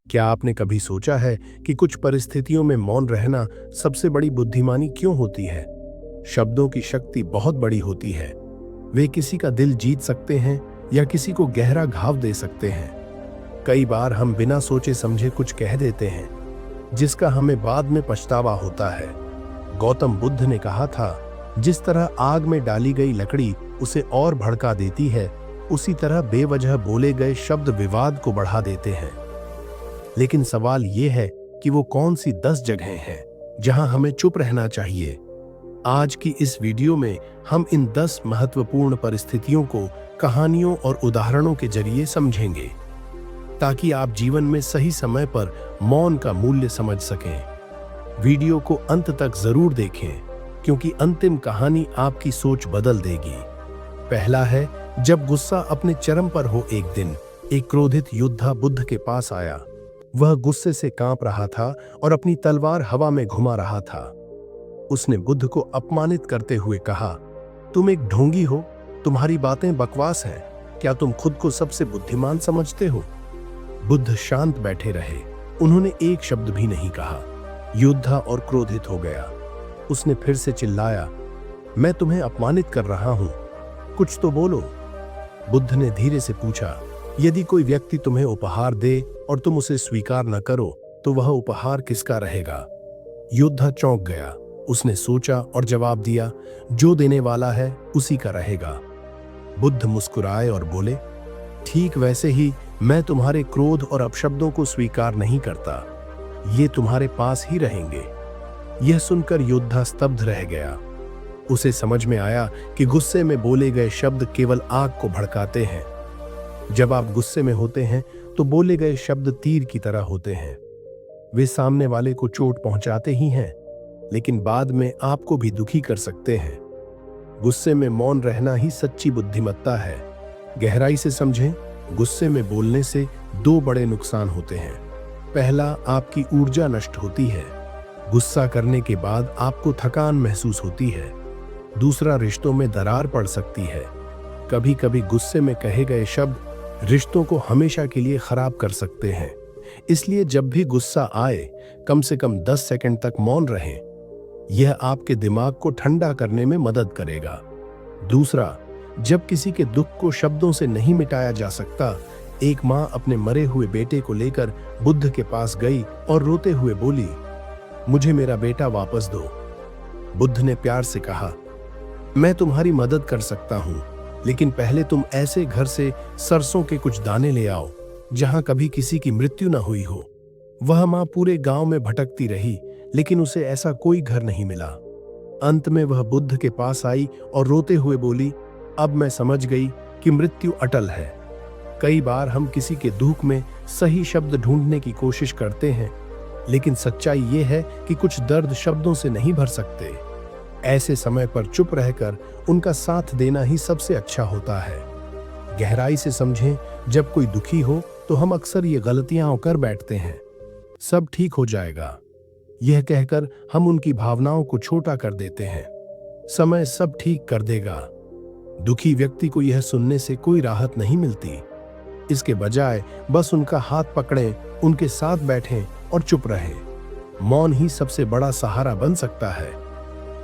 क्या आपने कभी सोचा है कि कुछ परिस्थितियों में मौन रहना सबसे बड़ी बुद्धिमानी क्यों होती है? शब्दों की शक्ति बहुत बड़ी होती है। वे किसी का दिल जीत सकते हैं या किसी को गहरा घाव दे सकते हैं। कई बार हम बिना सोचे समझे कुछ कह देते हैं, जिसका हमें बाद में पछतावा होता है। गौतम बुद्ध ने कहा था, जिस तरह आग में डाली गई लकड़ी उसे और भड़का देती है, उसी तरह बेवजह बोले गए शब्द विवाद को बढ़ा देते हैं। लेकिन सवाल यह है कि वो कौन सी 10 जगहें हैं जहां हमें चुप रहना चाहिए। आज की इस वीडियो में हम इन 10 महत्वपूर्ण परिस्थितियों को कहानियों और उदाहरणों के जरिए समझेंगे, ताकि आप जीवन में सही समय पर मौन का मूल्य समझ सकें। वीडियो को अंत तक जरूर देखें, क्योंकि अंतिम कहानी आपकी सोच बदल देगी। पहला है, जब गुस्सा अपने चरम पर हो। एक दिन एक क्रोधित योद्धा बुद्ध के पास आया। वह गुस्से से कांप रहा था और अपनी तलवार हवा में घुमा रहा था। उसने बुद्ध को अपमानित करते हुए कहा, तुम एक ढोंगी हो, तुम्हारी बातें बकवास हैं। क्या तुम खुद को सबसे बुद्धिमान समझते हो? बुद्ध शांत बैठे रहे। उन्होंने एक शब्द भी नहीं कहा। योद्धा और क्रोधित हो गया। उसने फिर से चिल्लाया, मैं तुम्हें अपमानित कर रहा हूं, कुछ तो बोलो। बुद्ध ने धीरे से पूछा, यदि कोई व्यक्ति तुम्हें उपहार दे और तुम उसे स्वीकार न करो, तो वह उपहार किसका रहेगा? योद्धा चौंक गया। उसने सोचा और जवाब दिया, जो देने वाला है उसी का रहेगा। बुद्ध मुस्कुराए और बोले, ठीक वैसे ही मैं तुम्हारे क्रोध और अपशब्दों को स्वीकार नहीं करता। ये तुम्हारे पास ही रहेंगे। यह सुनकर योद्धा स्तब्ध रह गया। उसे समझ में आया कि गुस्से में बोले गए शब्द केवल आग को भड़काते हैं। जब आप गुस्से में होते हैं तो बोले गए शब्द तीर की तरह होते हैं। वे सामने वाले को चोट पहुंचाते ही हैं, लेकिन बाद में आपको भी दुखी कर सकते हैं। गुस्से में मौन रहना ही सच्ची बुद्धिमत्ता है। गहराई से समझें, गुस्से में बोलने से 2 बड़े नुकसान होते हैं। पहला, आपकी ऊर्जा नष्ट होती है। गुस्सा करने के बाद आपको थकान महसूस होती है। दूसरा, रिश्तों में दरार पड़ सकती है। कभी कभी गुस्से में कहे गए शब्द रिश्तों को हमेशा के लिए खराब कर सकते हैं। इसलिए जब भी गुस्सा आए, कम से कम 10 सेकंड तक मौन रहें। यह आपके दिमाग को ठंडा करने में मदद करेगा। दूसरा, जब किसी के दुख को शब्दों से नहीं मिटाया जा सकता, एक मां अपने मरे हुए बेटे को लेकर बुद्ध के पास गई और रोते हुए बोली, मुझे मेरा बेटा वापस दो। बुद्ध ने प्यार से कहा, मैं तुम्हारी मदद कर सकता हूं, लेकिन पहले तुम ऐसे घर से सरसों के कुछ दाने ले आओ जहां कभी किसी की मृत्यु न हुई हो। वह मां पूरे गांव में भटकती रही, लेकिन उसे ऐसा कोई घर नहीं मिला। अंत में वह बुद्ध के पास आई और रोते हुए बोली, अब मैं समझ गई कि मृत्यु अटल है। कई बार हम किसी के दुख में सही शब्द ढूंढने की कोशिश करते हैं, लेकिन सच्चाई यह है कि कुछ दर्द शब्दों से नहीं भर सकते। ऐसे समय पर चुप रहकर उनका साथ देना ही सबसे अच्छा होता है। गहराई से समझें, जब कोई दुखी हो तो हम अक्सर ये गलतियां कर बैठते हैं, सब ठीक हो जाएगा, यह कहकर हम उनकी भावनाओं को छोटा कर देते हैं। समय सब ठीक कर देगा। दुखी व्यक्ति को यह सुनने से कोई राहत नहीं मिलती। इसके बजाय बस उनका हाथ पकड़ें, उनके साथ बैठें और चुप रहें। मौन ही सबसे बड़ा सहारा बन सकता है।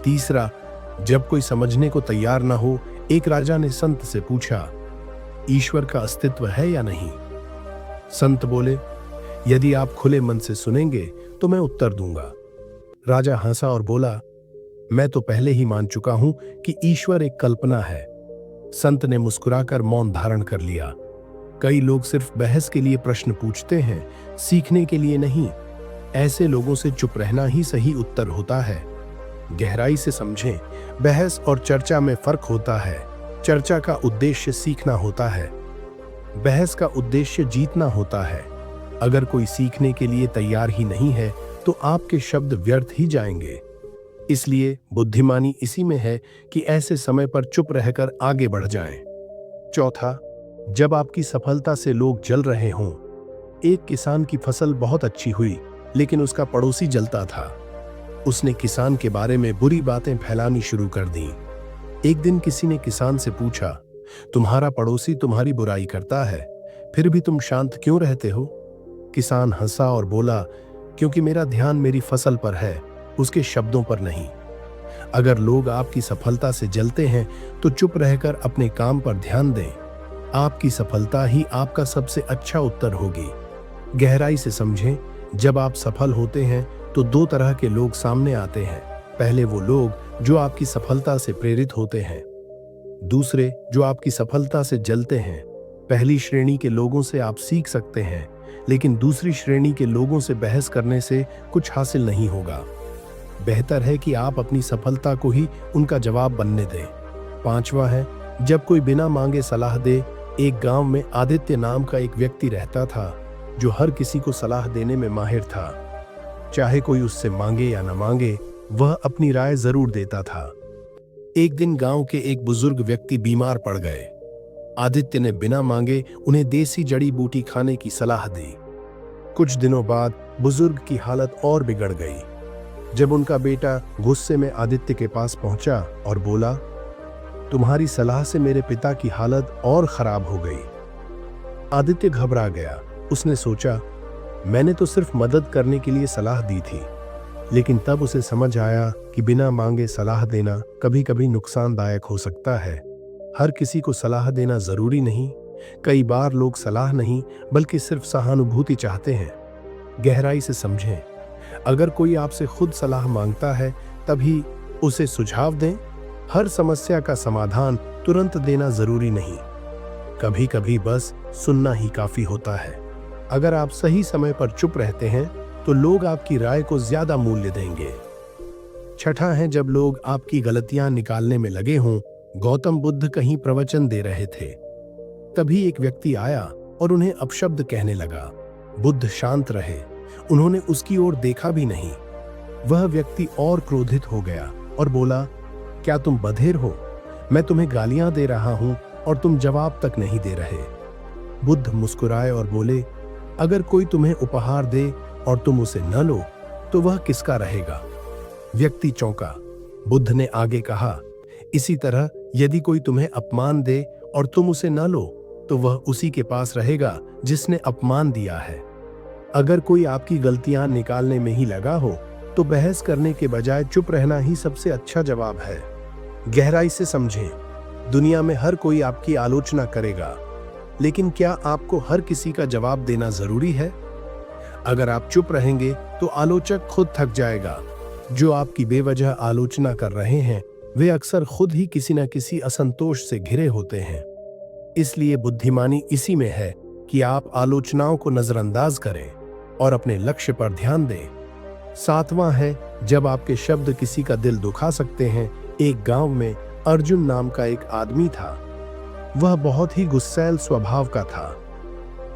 तीसरा, जब कोई समझने को तैयार न हो, एक राजा ने संत से पूछा, ईश्वर का अस्तित्व है या नहीं? संत बोले, यदि आप खुले मन से सुनेंगे तो मैं उत्तर दूंगा। राजा हंसा और बोला, मैं तो पहले ही मान चुका हूं कि ईश्वर एक कल्पना है। संत ने मुस्कुराकर मौन धारण कर लिया। कई लोग सिर्फ बहस के लिए प्रश्न पूछते हैं, सीखने के लिए नहीं। ऐसे लोगों से चुप रहना ही सही उत्तर होता है। गहराई से समझें, बहस और चर्चा में फर्क होता है। चर्चा का उद्देश्य सीखना होता है, बहस का उद्देश्य जीतना होता है। अगर कोई सीखने के लिए तैयार ही नहीं है तो आपके शब्द व्यर्थ ही जाएंगे। इसलिए बुद्धिमानी इसी में है कि ऐसे समय पर चुप रहकर आगे बढ़ जाएं। चौथा, जब आपकी सफलता से लोग जल रहे हों। एक किसान की फसल बहुत अच्छी हुई, लेकिन उसका पड़ोसी जलता था। उसने किसान के बारे में बुरी बातें फैलानी शुरू कर दी। एक दिन किसी ने किसान से पूछा, तुम्हारा पड़ोसी तुम्हारी बुराई करता है, फिर भी तुम शांत क्यों रहते हो? किसान हंसा और बोला, क्योंकि मेरा ध्यान मेरी फसल पर है, उसके शब्दों पर नहीं। अगर लोग आपकी सफलता से जलते हैं तो चुप रहकर अपने काम पर ध्यान दें। आपकी सफलता ही आपका सबसे अच्छा उत्तर होगी। गहराई से समझें, जब आप सफल होते हैं तो दो तरह के लोग सामने आते हैं। पहले वो लोग जो आपकी सफलता से प्रेरित होते हैं, दूसरे जो आपकी सफलता से जलते हैं। पहली श्रेणी के लोगों से आप सीख सकते हैं, लेकिन दूसरी श्रेणी के लोगों से बहस करने से कुछ हासिल नहीं होगा। बेहतर है कि आप अपनी सफलता को ही उनका जवाब बनने दें। पांचवा है, जब कोई बिना मांगे सलाह दे। एक गांव में आदित्य नाम का एक व्यक्ति रहता था जो हर किसी को सलाह देने में माहिर था। चाहे कोई उससे मांगे या न मांगे, वह अपनी राय जरूर देता था। एक दिन गांव के एक बुजुर्ग व्यक्ति बीमार पड़ गए। आदित्य ने बिना मांगे उन्हें देसी जड़ी बूटी खाने की सलाह दी। कुछ दिनों बाद बुजुर्ग की हालत और बिगड़ गई। जब उनका बेटा गुस्से में आदित्य के पास पहुंचा और बोला, तुम्हारी सलाह से मेरे पिता की हालत और खराब हो गई। आदित्य घबरा गया। उसने सोचा, मैंने तो सिर्फ मदद करने के लिए सलाह दी थी। लेकिन तब उसे समझ आया कि बिना मांगे सलाह देना कभी कभी नुकसानदायक हो सकता है। हर किसी को सलाह देना जरूरी नहीं। कई बार लोग सलाह नहीं बल्कि सिर्फ सहानुभूति चाहते हैं। गहराई से समझें, अगर कोई आपसे खुद सलाह मांगता है तभी उसे सुझाव दें। हर समस्या का समाधान तुरंत देना जरूरी नहीं। कभी कभी बस सुनना ही काफी होता है। अगर आप सही समय पर चुप रहते हैं तो लोग आपकी राय को ज्यादा मूल्य देंगे। छठा है, जब लोग आपकी गलतियां निकालने में लगे हों। गौतम बुद्ध कहीं प्रवचन दे रहे थे। तभी एक व्यक्ति आया और उन्हें अपशब्द कहने लगा। बुद्ध शांत रहे। उन्होंने उसकी ओर देखा भी नहीं। वह व्यक्ति और क्रोधित हो गया और बोला, क्या तुम बधिर हो? मैं तुम्हें गालियां दे रहा हूं और तुम जवाब तक नहीं दे रहे। बुद्ध मुस्कुराए और बोले, अगर कोई तुम्हें उपहार दे और तुम उसे न लो तो वह किसका रहेगा? व्यक्ति चौंका। बुद्ध ने आगे कहा, इसी तरह यदि कोई तुम्हें अपमान दे और तुम उसे न लो तो वह उसी के पास रहेगा जिसने अपमान दिया है। अगर कोई आपकी गलतियां निकालने में ही लगा हो तो बहस करने के बजाय चुप रहना ही सबसे अच्छा जवाब है। गहराई से समझें, दुनिया में हर कोई आपकी आलोचना करेगा, लेकिन क्या आपको हर किसी का जवाब देना जरूरी है? अगर आप चुप रहेंगे तो आलोचक खुद थक जाएगा। जो आपकी बेवजह आलोचना कर रहे हैं वे अक्सर खुद ही किसी न किसी असंतोष से घिरे होते हैं। इसलिए बुद्धिमानी इसी में है कि आप आलोचनाओं को नजरअंदाज करें और अपने लक्ष्य पर ध्यान दें। सातवां है, जब आपके शब्द किसी का दिल दुखा सकते हैं। एक गांव में अर्जुन नाम का एक आदमी था। वह बहुत ही गुस्सैल स्वभाव का था।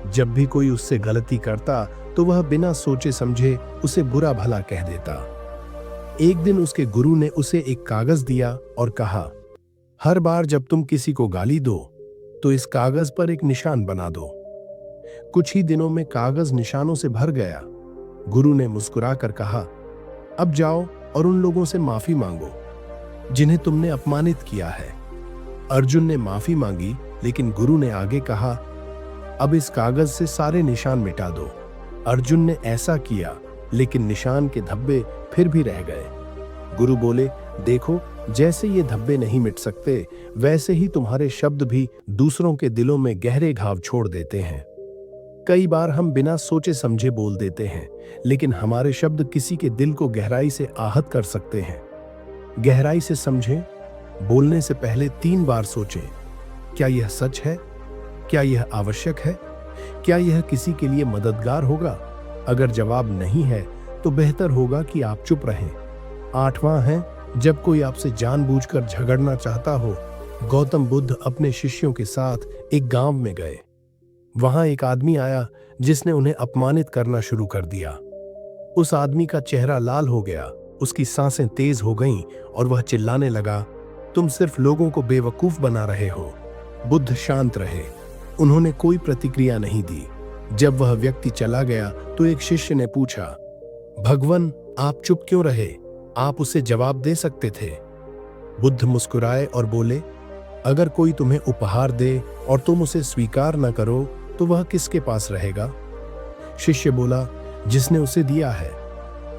जब भी कोई उससे गलती करता तो वह बिना सोचे समझे उसे बुरा भला कह देता। एक दिन उसके गुरु ने उसे एक कागज दिया और कहा, हर बार जब तुम किसी को गाली दो तो इस कागज पर एक निशान बना दो। कुछ ही दिनों में कागज निशानों से भर गया। गुरु ने मुस्कुराकर कहा, अब जाओ और उन लोगों से माफी मांगो जिन्हें तुमने अपमानित किया है। अर्जुन ने माफी मांगी, लेकिन गुरु ने आगे कहा, अब इस कागज से सारे निशान मिटा दो। अर्जुन ने ऐसा किया, लेकिन निशान के धब्बे फिर भी रह गए। गुरु बोले, देखो, जैसे ये धब्बे नहीं मिट सकते, वैसे ही तुम्हारे शब्द भी दूसरों के दिलों में गहरे घाव छोड़ देते हैं। कई बार हम बिना सोचे समझे बोल देते हैं, लेकिन हमारे शब्द किसी के दिल को गहराई से आहत कर सकते हैं। गहराई से समझें, बोलने से पहले 3 बार सोचें, क्या यह सच है? क्या यह आवश्यक है? क्या यह किसी के लिए मददगार होगा? अगर जवाब नहीं है तो बेहतर होगा कि आप चुप रहें। 8वां है, जब कोई आपसे जानबूझकर झगड़ना चाहता हो। गौतम बुद्ध अपने शिष्यों के साथ एक गांव में गए। वहां एक आदमी आया जिसने उन्हें अपमानित करना शुरू कर दिया। उस आदमी का चेहरा लाल हो गया, उसकी सांसें तेज हो गईं और वह चिल्लाने लगा, तुम सिर्फ लोगों को बेवकूफ बना रहे हो। बुद्ध शांत रहे। उन्होंने कोई प्रतिक्रिया नहीं दी। जब वह व्यक्ति चला गया तो एक शिष्य ने पूछा, भगवान, आप चुप क्यों रहे? आप उसे जवाब दे सकते थे। बुद्ध मुस्कुराए और बोले, अगर कोई तुम्हें उपहार दे और तुम उसे स्वीकार न करो तो वह किसके पास रहेगा? शिष्य बोला, जिसने उसे दिया है।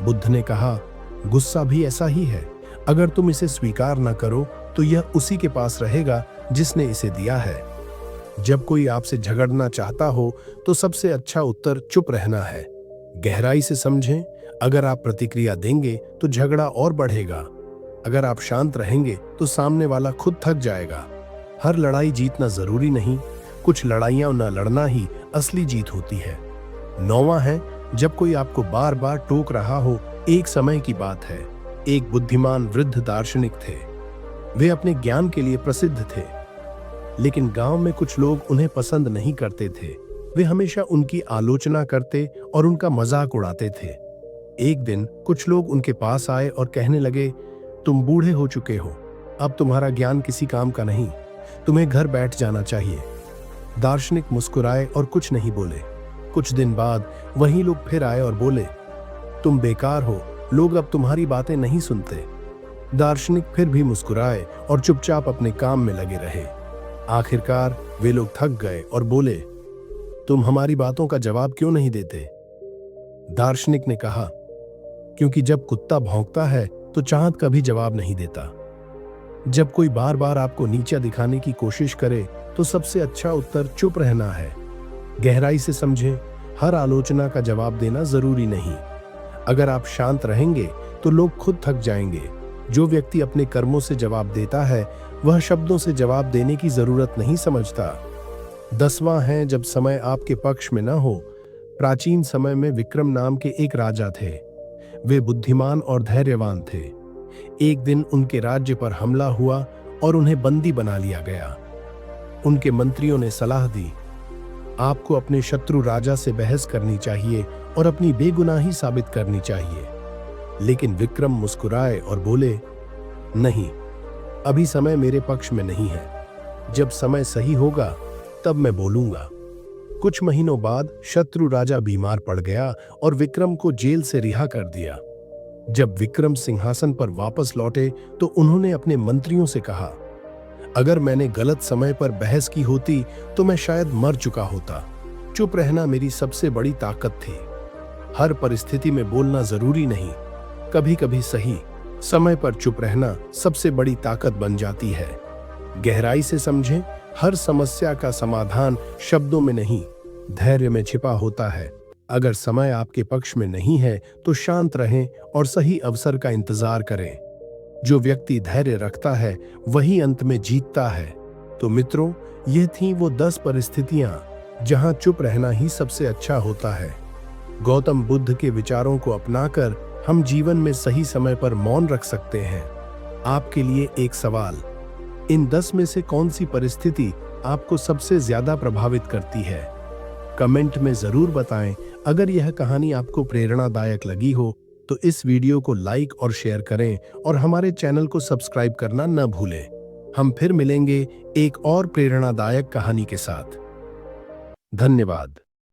बुद्ध ने कहा, गुस्सा भी ऐसा ही है। अगर तुम इसे स्वीकार न करो तो यह उसी के पास रहेगा जिसने इसे दिया है। जब कोई आपसे झगड़ना चाहता हो तो सबसे अच्छा उत्तर चुप रहना है। गहराई से समझें, अगर आप प्रतिक्रिया देंगे तो झगड़ा और बढ़ेगा। अगर आप शांत रहेंगे तो सामने वाला खुद थक जाएगा। हर लड़ाई जीतना जरूरी नहीं, कुछ लड़ाइयां न लड़ना ही असली जीत होती है। 9वां है, जब कोई आपको बार बार टोक रहा हो। एक समय की बात है, एक बुद्धिमान वृद्ध दार्शनिक थे। वे अपने ज्ञान के लिए प्रसिद्ध थे, लेकिन गांव में कुछ लोग उन्हें पसंद नहीं करते थे। वे हमेशा उनकी आलोचना करते और उनका मजाक उड़ाते थे। एक दिन कुछ लोग उनके पास आए और कहने लगे, तुम बूढ़े हो चुके हो, अब तुम्हारा ज्ञान किसी काम का नहीं, तुम्हें घर बैठ जाना चाहिए। दार्शनिक मुस्कुराए और कुछ नहीं बोले। कुछ दिन बाद वही लोग फिर आए और बोले, तुम बेकार हो, लोग अब तुम्हारी बातें नहीं सुनते। दार्शनिक फिर भी मुस्कुराए और चुपचाप अपने काम में लगे रहे। आखिरकार वे लोग थक गए और बोले, तुम हमारी बातों का जवाब क्यों नहीं देते? दार्शनिक ने कहा, क्योंकि जब कुत्ता भौंकता है तो चांद कभी जवाब नहीं देता। जब कोई बार बार आपको नीचा दिखाने की कोशिश करे तो सबसे अच्छा उत्तर चुप रहना है। गहराई से समझें, हर आलोचना का जवाब देना जरूरी नहीं। अगर आप शांत रहेंगे तो लोग खुद थक जाएंगे। जो व्यक्ति अपने कर्मों से जवाब देता है वह शब्दों से जवाब देने की जरूरत नहीं समझता। 10वां है, जब समय आपके पक्ष में न हो। प्राचीन समय में विक्रम नाम के एक राजा थे। वे बुद्धिमान और धैर्यवान थे। एक दिन उनके राज्य पर हमला हुआ और उन्हें बंदी बना लिया गया। उनके मंत्रियों ने सलाह दी, आपको अपने शत्रु राजा से बहस करनी चाहिए और अपनी बेगुनाही साबित करनी चाहिए। लेकिन विक्रम मुस्कुराए और बोले, नहीं, अभी समय मेरे पक्ष में नहीं है। जब समय सही होगा तब मैं बोलूंगा। कुछ महीनों बाद शत्रु राजा बीमार पड़ गया और विक्रम को जेल से रिहा कर दिया। जब विक्रम सिंहासन पर वापस लौटे तो उन्होंने अपने मंत्रियों से कहा, अगर मैंने गलत समय पर बहस की होती तो मैं शायद मर चुका होता। चुप रहना मेरी सबसे बड़ी ताकत थी। हर परिस्थिति में बोलना जरूरी नहीं, कभी कभी सही समय पर चुप रहना सबसे बड़ी ताकत बन जाती है। गहराई से समझें, हर समस्या का समाधान शब्दों में नहीं, धैर्य में छिपा होता है। अगर समय आपके पक्ष में नहीं है तो शांत रहें और सही अवसर का इंतजार करें। जो व्यक्ति धैर्य रखता है वही अंत में जीतता है। तो मित्रों, ये थी वो 10 परिस्थितियां जहां चुप रहना ही सबसे अच्छा होता है। गौतम बुद्ध के विचारों को अपनाकर हम जीवन में सही समय पर मौन रख सकते हैं। आपके लिए एक सवाल, इन 10 में से कौन सी परिस्थिति आपको सबसे ज्यादा प्रभावित करती है? कमेंट में जरूर बताएं। अगर यह कहानी आपको प्रेरणादायक लगी हो तो इस वीडियो को लाइक और शेयर करें और हमारे चैनल को सब्सक्राइब करना न भूलें। हम फिर मिलेंगे एक और प्रेरणादायक कहानी के साथ। धन्यवाद।